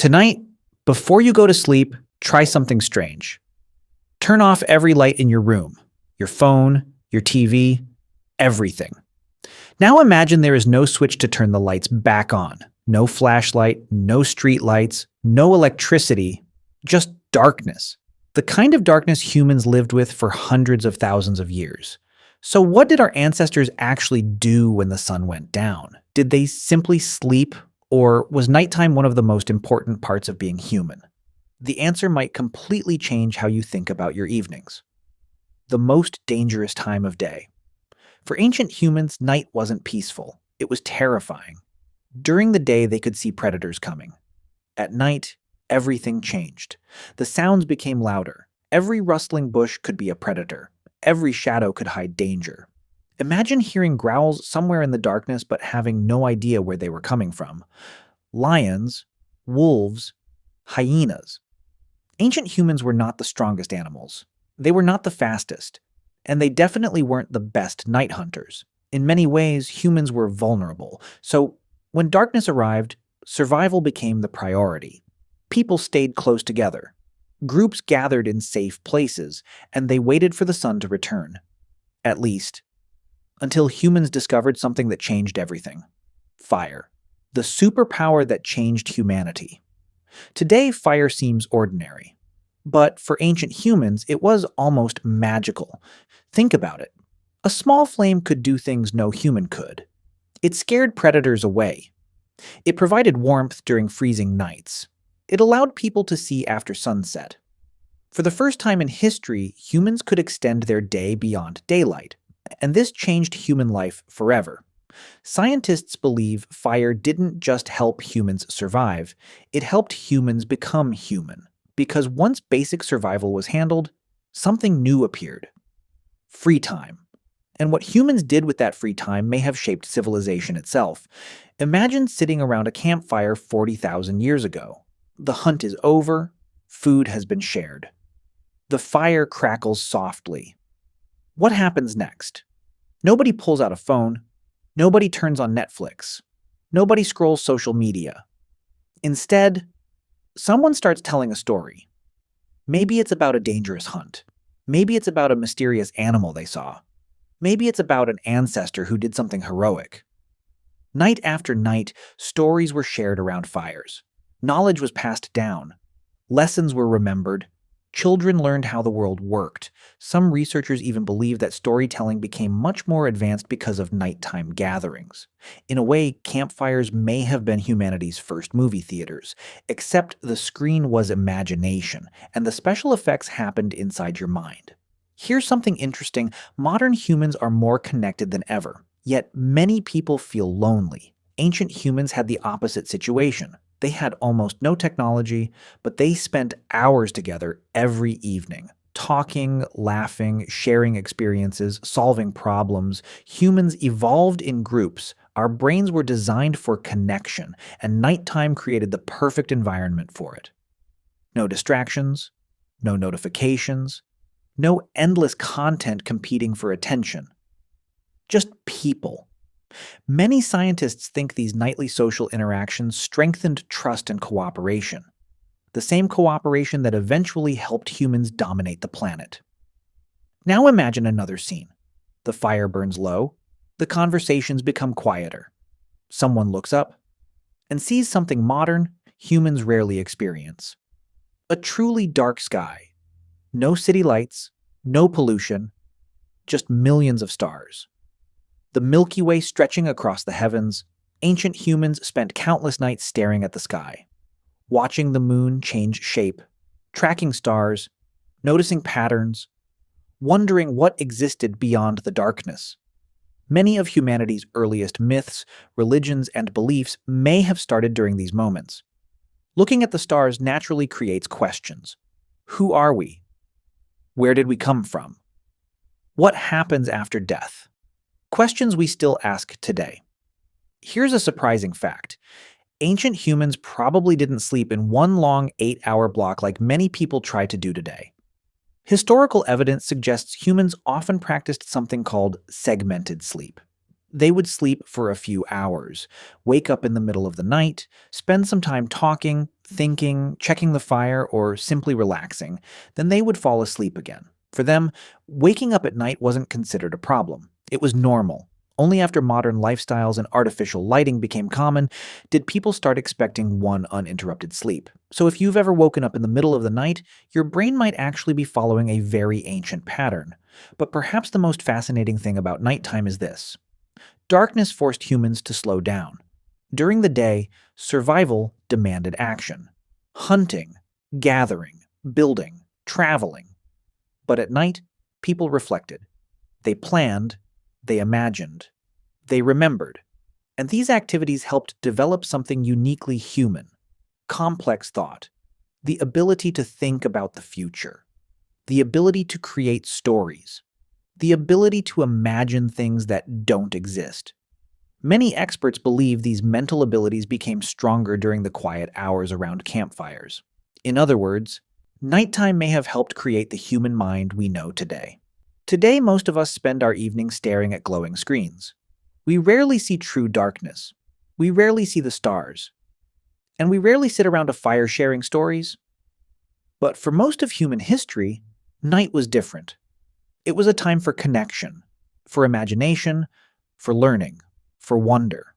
Tonight, before you go to sleep, try something strange. Turn off every light in your room, your phone, your TV, everything. Now imagine there is no switch to turn the lights back on. No flashlight, no street lights, no electricity, just darkness. The kind of darkness humans lived with for hundreds of thousands of years. So what did our ancestors actually do when the sun went down? Did they simply sleep, or was nighttime one of the most important parts of being human? The answer might completely change how you think about your evenings. The most dangerous time of day. For ancient humans, night wasn't peaceful. It was terrifying. During the day, they could see predators coming. At night, everything changed. The sounds became louder. Every rustling bush could be a predator. Every shadow could hide danger. Imagine hearing growls somewhere in the darkness but having no idea where they were coming from. Lions, wolves, hyenas. Ancient humans were not the strongest animals. They were not the fastest. And they definitely weren't the best night hunters. In many ways, humans were vulnerable. So when darkness arrived, survival became the priority. People stayed close together. Groups gathered in safe places, and they waited for the sun to return. At least, until humans discovered something that changed everything. Fire. The superpower that changed humanity. Today, fire seems ordinary. But for ancient humans, it was almost magical. Think about it. A small flame could do things no human could. It scared predators away. It provided warmth during freezing nights. It allowed people to see after sunset. For the first time in history, humans could extend their day beyond daylight, and this changed human life forever. Scientists believe fire didn't just help humans survive, it helped humans become human. Because once basic survival was handled, something new appeared. Free time. And what humans did with that free time may have shaped civilization itself. Imagine sitting around a campfire 40,000 years ago. The hunt is over, food has been shared. The fire crackles softly. What happens next? Nobody pulls out a phone. Nobody turns on Netflix. Nobody scrolls social media. Instead, someone starts telling a story. Maybe it's about a dangerous hunt. Maybe it's about a mysterious animal they saw. Maybe it's about an ancestor who did something heroic. Night after night, stories were shared around fires. Knowledge was passed down. Lessons were remembered. Children learned how the world worked. Some researchers even believe that storytelling became much more advanced because of nighttime gatherings. In a way, campfires may have been humanity's first movie theaters, except the screen was imagination, and the special effects happened inside your mind. Here's something interesting. Modern humans are more connected than ever, yet many people feel lonely. Ancient humans had the opposite situation. They had almost no technology, but they spent hours together every evening, talking, laughing, sharing experiences, solving problems. Humans evolved in groups. Our brains were designed for connection, and nighttime created the perfect environment for it. No distractions, no notifications, no endless content competing for attention. Just people. Many scientists think these nightly social interactions strengthened trust and cooperation, the same cooperation that eventually helped humans dominate the planet. Now imagine another scene. The fire burns low, the conversations become quieter. Someone looks up and sees something modern humans rarely experience. A truly dark sky. No city lights, no pollution, just millions of stars. The Milky Way stretching across the heavens, ancient humans spent countless nights staring at the sky, watching the moon change shape, tracking stars, noticing patterns, wondering what existed beyond the darkness. Many of humanity's earliest myths, religions, and beliefs may have started during these moments. Looking at the stars naturally creates questions. Who are we? Where did we come from? What happens after death? Questions we still ask today. Here's a surprising fact. Ancient humans probably didn't sleep in one long 8-hour block like many people try to do today. Historical evidence suggests humans often practiced something called segmented sleep. They would sleep for a few hours, wake up in the middle of the night, spend some time talking, thinking, checking the fire, or simply relaxing. Then they would fall asleep again. For them, waking up at night wasn't considered a problem. It was normal. Only after modern lifestyles and artificial lighting became common did people start expecting one uninterrupted sleep. So if you've ever woken up in the middle of the night, your brain might actually be following a very ancient pattern. But perhaps the most fascinating thing about nighttime is this. Darkness forced humans to slow down. During the day, survival demanded action. Hunting, gathering, building, traveling. But at night, people reflected. They planned, they imagined, they remembered. And these activities helped develop something uniquely human: complex thought, the ability to think about the future, the ability to create stories, the ability to imagine things that don't exist. Many experts believe these mental abilities became stronger during the quiet hours around campfires. In other words, nighttime may have helped create the human mind we know today. Today, most of us spend our evenings staring at glowing screens. We rarely see true darkness. We rarely see the stars. And we rarely sit around a fire sharing stories. But for most of human history, night was different. It was a time for connection, for imagination, for learning, for wonder.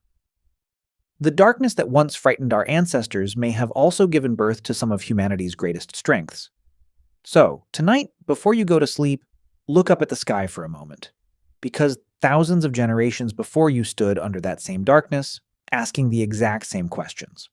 The darkness that once frightened our ancestors may have also given birth to some of humanity's greatest strengths. So, tonight, before you go to sleep, look up at the sky for a moment. Because thousands of generations before you stood under that same darkness, asking the exact same questions.